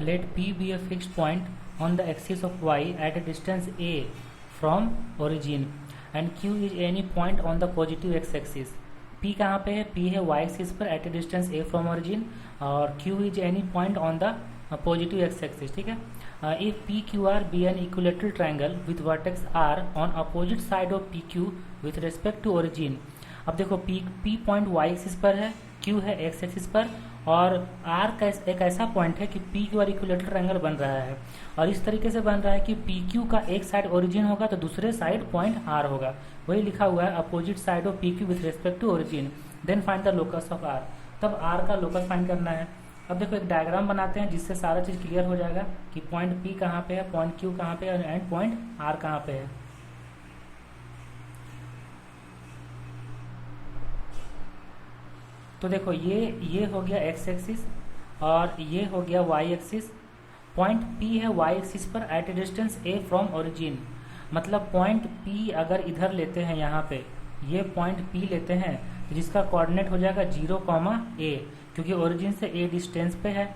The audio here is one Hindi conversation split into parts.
Let P be a fixed point on the axis of y at a distance a from origin and Q is any point on the positive x-axis. P कहाँ पे है? P है y axis पर at a distance a from origin और Q is any point on the positive x-axis. ठीक है. If PQR be an equilateral triangle with vertex R on opposite side of PQ with respect to origin. अब देखो P पॉइंट y एक्सिस पर है, Q है x एक्सिस पर और R का एक ऐसा पॉइंट है कि PQR इक्विलेटरल ट्रायंगल बन रहा है और इस तरीके से बन रहा है कि PQ का एक साइड ओरिजिन होगा तो दूसरे साइड पॉइंट R होगा. वही लिखा हुआ है opposite side of PQ with respect to origin then find the locus of R. तब R का लोकस फाइंड करना है. अब देखो एक डायग्राम बनाते हैं जिससे सारा चीज़ क्लियर हो जाएगा कि पॉइंट P कहाँ पे है, पॉइंट Q कहाँ पे है एंड पॉइंट R कहाँ पे है. तो देखो ये हो गया x एक्सिस और ये हो गया y एक्सिस. पॉइंट P है y एक्सिस पर at a distance a from origin. मतलब पॉइंट P अगर इधर लेते हैं, यहाँ पे ये पॉइंट P लेते हैं तो जिसका कोऑर्डिनेट हो जाएगा 0, a क्योंकि ओरिजिन से a डिस्टेंस पे है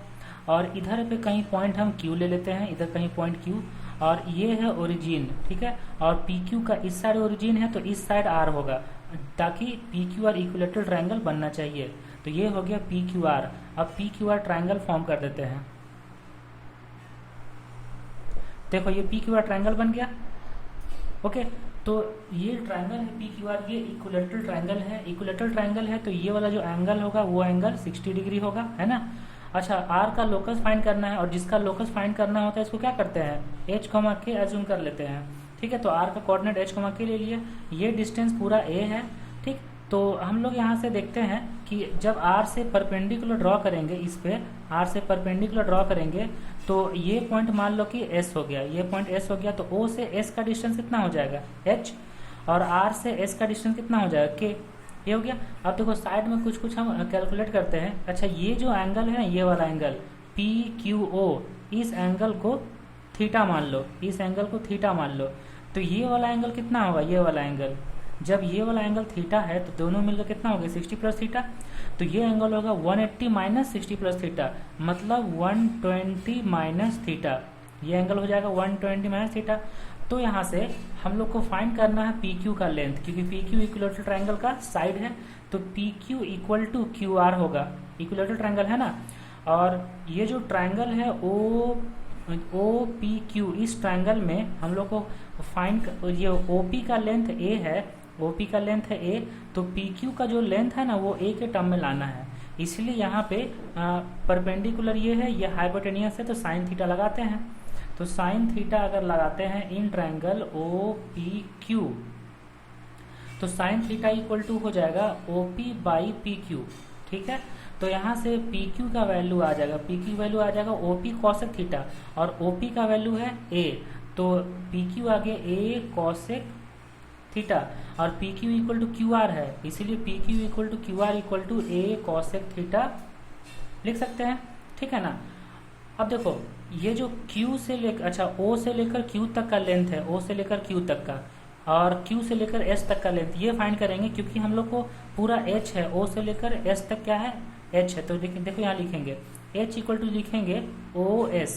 और इधर पे कहीं पॉइंट हम Q ले लेते हैं, इधर कहीं पॉइंट Q और ये है ओरिजिन. ठीक है. और PQ का इस साइड ओरिजिन है तो इस साइड R होगा ताकि PQR इक्विलेटरल ट्रायंगल बनना चाहिए. तो ये हो गया PQR. अब PQR ट्रायंगल फॉर्म कर देते हैं. देखो ये PQR ट्रायंगल बन गया. ओके. तो ये ट्रायंगल है PQR, ये इक्विलेटरल ट्रायंगल है. इक्विलेटरल ट्रायंगल है तो ये वाला जो एंगल होगा वो एंगल 60 डिग्री होगा, है ना. अच्छा, R का लोकस फाइंड करना है और जिसका लोकस फाइंड करना होता है इसको क्या करते हैं, h, k एज्यूम कर लेते हैं. ठीक है. तो R का कोऑर्डिनेट h, k ले लिया. ये डिस्टेंस पूरा a है. ठीक. तो हम लोग यहाँ से देखते हैं कि जब R से परपेंडिकुलर ड्रॉ करेंगे, इस पे R से परपेंडिकुलर ड्रॉ करेंगे तो ये पॉइंट मान लो कि S हो गया, ये पॉइंट S हो गया तो O से S का डिस्टेंस कितना हो जाएगा h और R से S का डिस्टेंस कितना हो जाएगा k. ये हो गया. अब देखो साइड में कुछ हम कैलकुलेट करते हैं. अच्छा, ये जो एंगल है, ये वाला एंगल PQO, इस एंगल को थीटा मान लो, इस एंगल को थीटा मान लो. तो ये वाला एंगल कितना होगा, ये वाला एंगल, जब ये वाला एंगल थीटा है तो दोनों मिलकर कितना होगा 60 प्लस थीटा. तो ये एंगल होगा 180 माइनस 60 प्लस थीटा, मतलब 120 माइनस थीटा. ये एंगल हो जाएगा 120 माइनस थीटा. तो यहाँ से हम लोग को फाइंड करना है PQ का लेंथ, क्योंकि PQ इक्विलेटरल ट्रायंगल का साइड है तो PQ इक्वल टू QR होगा. इक्विलेटरल ट्रायंगल है ना. और ये जो ट्रायंगल है OPQ, इस ट्रायंगल में हम लोग को फाइंड, ये OP का लेंथ A है, OP का लेंथ है A, तो PQ का जो लेंथ है ना वो A के टर्म में लाना है. इसलिए यहाँ पे परपेंडिकुलर ये है, ये हाइपोटेनियस है तो साइन थीटा लगाते हैं. तो साइन थीटा अगर लगाते हैं इन ट्रायंगल OPQ तो साइन थीटा इक्वल टू हो जाएगा OP बाई PQ. ठीक है. तो यहाँ से PQ का वैल्यू आ जाएगा, PQ वैल्यू आ जाएगा OP कॉसेक थीटा और OP का वैल्यू है A, तो PQ आगे A कॉसेक थीटा और PQ इक्वल टू QR है, इसीलिए PQ equal to QR equal to A cosec theta लिख सकते हैं. ठीक है ना. अब देखो ये जो Q से लेकर, अच्छा O से लेकर Q तक का लेंथ है, O से लेकर Q तक का और Q से लेकर S तक का लेंथ, ये फाइंड करेंगे क्योंकि हम लोग को पूरा H है, O से लेकर S तक क्या है H है. तो देखो यहाँ लिखेंगे H इक्वल टू लिखेंगे OS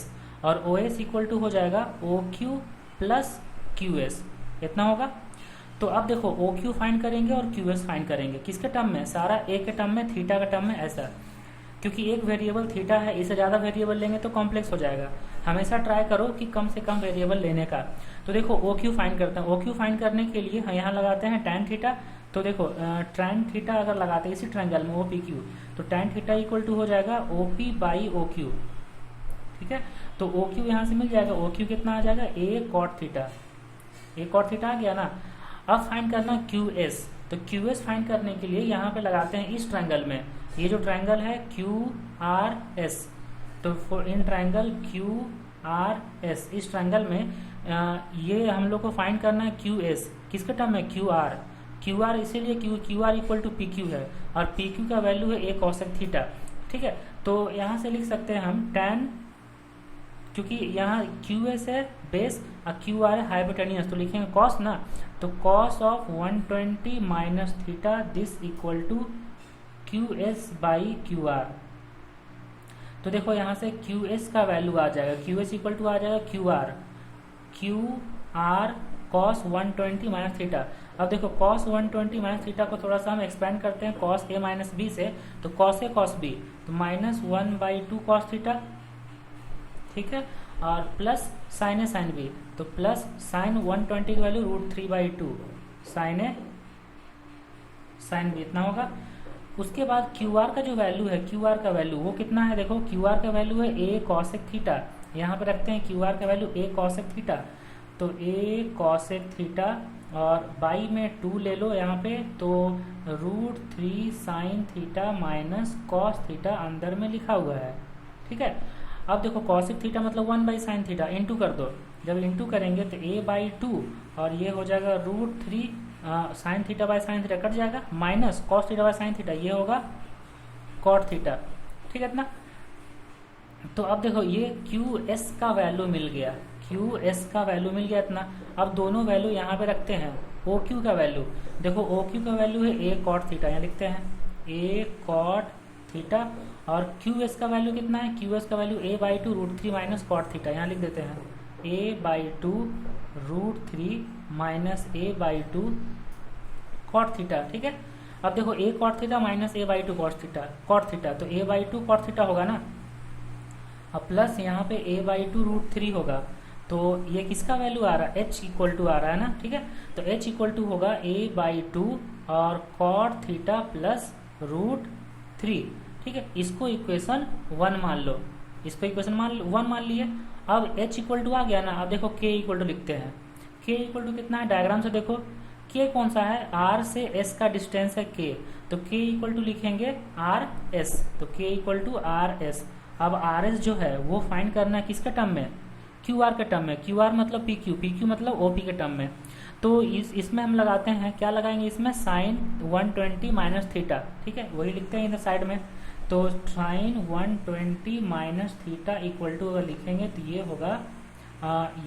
और OS इक्वल टू हो जाएगा OQ प्लस QS, इतना होगा. तो अब देखो OQ फाइंड करेंगे और QS फाइंड करेंगे किसके टर्म में, सारा A के टर्म में, थीटा के टर्म में, ऐसा. क्योंकि एक वेरिएबल थीटा है, इससे ज़्यादा वेरिएबल लेंगे तो कॉम्प्लेक्स हो जाएगा. हमेशा ट्राई करो कि कम से कम वेरिएबल लेने का. तो देखो OQ फाइंड करते हैं. OQ फाइंड करने के लिए यहाँ लगाते हैं tan थीटा. तो देखो tan थीटा अगर लगाते हैं इसी ट्रायंगल में OPQ तो tan थीटा इक्वल टू हो जाएगा OP बाई OQ. ठीक है. तो OQ यहाँ से मिल जाएगा. OQ कितना आ जाएगा A cot theta. A cot theta आ गया ना. अब फाइंड करना QS. तो QS फाइंड करने के लिए यहाँ पे लगाते हैं इस ट्रायंगल में, ये जो ट्रायंगल है QRS, तो इन ट्रायंगल QRS, इस ट्रायंगल में ये हम लोग को फाइंड करना है QS किसके टर्म में QR इसीलिए QR इक्वल टू PQ है और PQ का वैल्यू है A कॉसेक थीटा. ठीक है. तो यहाँ से लिख सकते हैं हम tan, क्योंकि यहाँ QS है बेस और QR है हाइपोटेनियस, तो लिखेंगे cos ना. तो cos of 120 minus theta this equal to QS by QR. तो देखो यहाँ से क्यू एस का वैल्यू आ जाएगा, क्यू एस इक्वल टू आ जाएगा Q R cos 120 minus theta. अब देखो कॉस 120 माइनस थीटा को थोड़ा सा हम एक्सपेंड करते हैं कॉस ए माइनस बी से, तो कॉस ए कॉस बी तो -1/2 कॉस थीटा, ठीक है, और प्लस साइन ए साइन बी तो प्लस साइन 120 की वैल्यू √3/2 साइन ए साइन बी इतना होगा। उसके बाद क्यू आर का जो वैल्यू है, क्यू आर का वैल्यू वो कितना है, देखो क्यू आर का वैल्यू है ए कॉसेक थीटा, यहाँ पे रखते हैं क्यू आर का वैल्यू ए कॉसेक थीटा, तो ए कॉसेक थीटा और बाई में 2 ले लो यहाँ पे, तो √3 sine theta minus cos theta अंदर में लिखा हुआ है, ठीक है। अब देखो कॉसेक थीटा मतलब 1/sin थीटा, इंटू कर दो, जब इंटू करेंगे तो a/2 और ये हो जाएगा √3 sine theta by sine theta cut जाएगा, minus cos theta by sine theta ये होगा कॉट थीटा, ठीक है ना। तो अब देखो ये क्यू एस का वैल्यू मिल गया, क्यू एस का वैल्यू मिल गया इतना। अब दोनों वैल्यू यहाँ पे रखते हैं, ओ क्यू का वैल्यू, देखो ओ क्यू का वैल्यू है ए कॉट थीटा, यहाँ लिखते हैं ए कॉट थीटा, और क्यू एस का वैल्यू कितना है, क्यू एस का value a/2 √3 minus cot theta, यहाँ लिख देते हैं a/2 √3 minus a/2 cot theta, ठीक है। अब देखो a cot theta minus a/2 cot theta तो a/2 कॉट थीटा होगा ना, अब प्लस यहाँ पे a/2 √3 होगा, तो ये किसका वैल्यू आ रहा है, h इक्वल टू आ रहा है ना, ठीक है। तो h इक्वल टू होगा a/2 और कॉट थीटा प्लस √3, ठीक है। इसको इक्वेशन 1 मान लो, इसको इक्वेशन 1 मान लिए। अब h इक्वल टू आ गया ना, अब देखो k इक्वल टू लिखते हैं, k इक्वल टू कितना है, डायग्राम से देखो k कौन सा है, r से s का डिस्टेंस है k, तो k इक्वल टू लिखेंगे rs, तो k इक्वल टू rs। अब rs जो है वो फाइंड करना है किसके टर्म में, QR के टर्म में, QR मतलब PQ मतलब OP के टर्म में। तो इसमें हम लगाते हैं, क्या लगाएंगे इसमें, साइन 120 माइनस थीटा, ठीक है, वही लिखते हैं इधर साइड में। तो sine 120 minus theta equal to अगर लिखेंगे तो ये होगा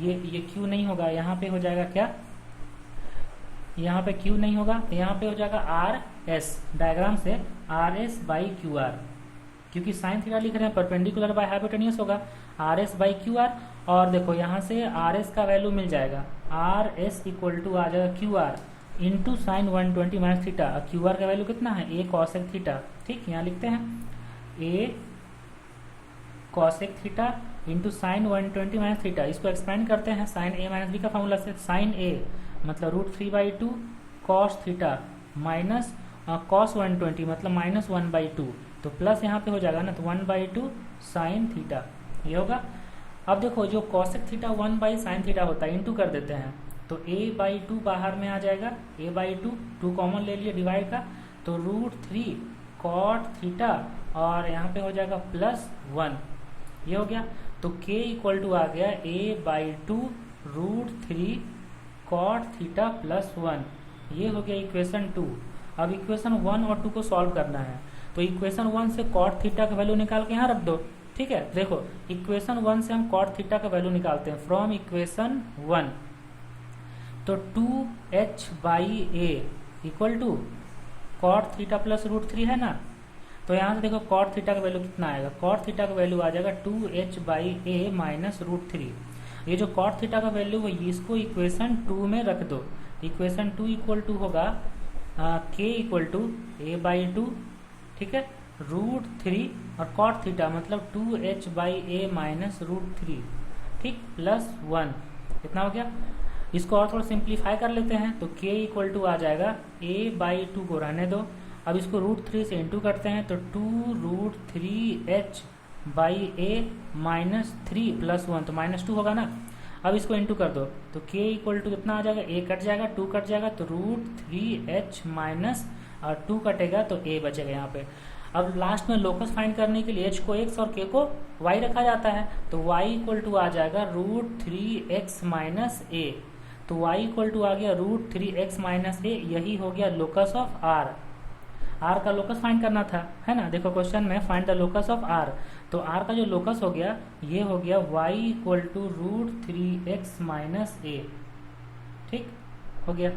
ये Q नहीं होगा, यहाँ पे हो जाएगा क्या, यहाँ पे Q नहीं होगा, यहाँ पे हो जाएगा RS, डायग्राम से RS/QR, क्योंकि साइन थीटा लिख रहे हैं परपेंडिकुलर बाय हाइपोटेन्यूस होगा RS/QR। और देखो यहाँ से RS का वैल्यू मिल जाएगा, RS इक्वल टू आ जाएगा QR into sine 120 minus theta, QR का वैल्यू कितना है a कॉसेक थीटा, ठीक, यहाँ लिखते हैं a cosec theta into sine 120 minus theta, इसको एक्सपेंड करते हैं साइन a माइनस बी का फॉर्मूला से, साइन a मतलब √3/2 कॉस थीटा माइनस कॉस 120 मतलब -1/2, तो प्लस यहाँ पे हो जाएगा ना, तो 1/2 साइन थीटा ये होगा। अब देखो जो कॉसेक थीटा 1/sin थीटा होता है, इंटू कर देते हैं, तो a/2 बाहर में आ जाएगा, a/2 2 कॉमन ले लिए डिवाइड का, तो √3 कॉट थीटा और यहाँ पे हो जाएगा +1, ये हो गया। तो k इक्वल टू आ गया a/2 √3 कॉट थीटा +1, ये हो गया इक्वेशन 2। अब इक्वेशन 1 और 2 को सॉल्व करना है, तो इक्वेशन 1 से कॉट थीटा का वैल्यू निकाल के यहाँ रख दो, ठीक है। देखो इक्वेशन 1 से हम कॉट थीटा का वैल्यू निकालते हैं फ्रॉम इक्वेशन 1, तो 2h/a equal to cot theta plus √3 है ना, तो यहाँ से देखो कॉट थीटा का वैल्यू कितना आएगा, कॉट थीटा का वैल्यू आ जाएगा 2h/a माइनस √3। ये जो कॉट थीटा का वैल्यू है इसको इक्वेशन 2 में रख दो, इक्वेशन 2 इक्वल टू होगा k इक्वल टू a/2, ठीक है, √3 और कॉट थीटा मतलब 2h/a माइनस √3, ठीक, +1, इतना हो गया। इसको और थोड़ा सिंप्लीफाई कर लेते हैं, तो k इक्वल टू आ जाएगा a/2 को रहने दो, अब इसको √3 से इंटू करते हैं, तो 2√3h/a माइनस 3 +1, तो -2 होगा ना। अब इसको इंटू कर दो, तो k इक्वल टू कितना आ जाएगा, a कट जाएगा 2 कट जाएगा, तो √3h माइनस 2 कटेगा तो a बचेगा यहाँ पे। अब लास्ट में लोकस फाइंड करने के लिए h को x और k को y रखा जाता है, तो y इक्वल टू आ जाएगा √3x माइनस a, तो y इक्वल टू आ गया √3x माइनस a, यही हो गया लोकस ऑफ r। r का लोकस फाइंड करना था, है ना, देखो क्वेश्चन में find the locus of r, तो r का जो लोकस हो गया ये हो गया y equal to √3x minus a, ठीक हो गया।